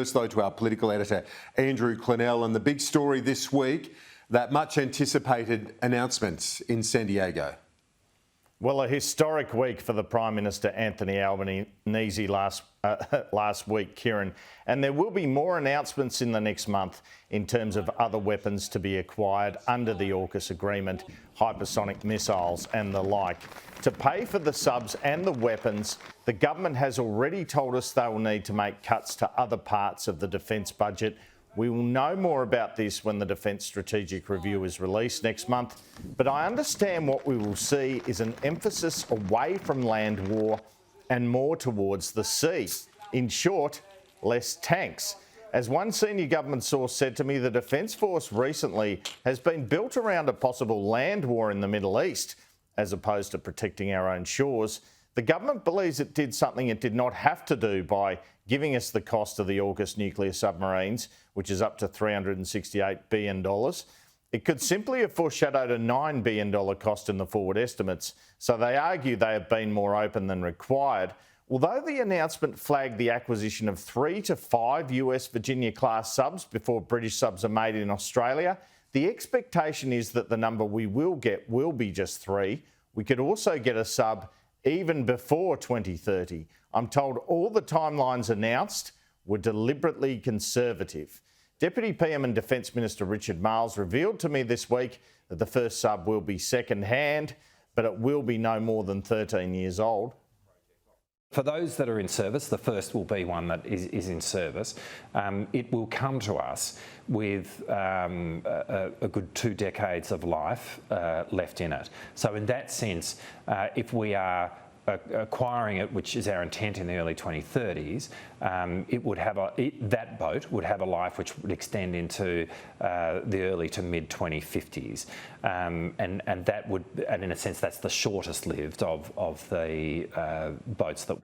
First, though, to our political editor, Andrew Clennell, and the big story this week, that much anticipated announcements in San Diego. Well, a historic week for the Prime Minister Anthony Albanese last week, Kieran. And there will be more announcements in the next month in terms of other weapons to be acquired under the AUKUS agreement, hypersonic missiles and the like. To pay for the subs and the weapons, the government has already told us they will need to make cuts to other parts of the defence budget. We will know more about this when the Defence Strategic Review is released next month, but I understand what we will see is an emphasis away from land war and more towards the sea. In short, less tanks. As one senior government source said to me, the Defence Force recently has been built around a possible land war in the Middle East, as opposed to protecting our own shores. The government believes it did something it did not have to do by giving us the cost of the AUKUS nuclear submarines, which is up to $368 billion. It could simply have foreshadowed a $9 billion cost in the forward estimates, so they argue they have been more open than required. Although the announcement flagged the acquisition of 3 to 5 US Virginia-class subs before British subs are made in Australia, the expectation is that the number we will get will be just 3. We could also get a sub even before 2030. I'm told all the timelines announced were deliberately conservative. Deputy PM and Defence Minister Richard Marles revealed to me this week that the first sub will be second-hand, but it will be no more than 13 years old. For those that are in service, the first will be one that is in service. It will come to us with a good 2 decades of life left in it. So in that sense, if we are acquiring it, which is our intent in the early 2030s, it would have that boat would have a life which would extend into the early to mid 2050s, and that would, and in a sense, that's the shortest lived of the boats that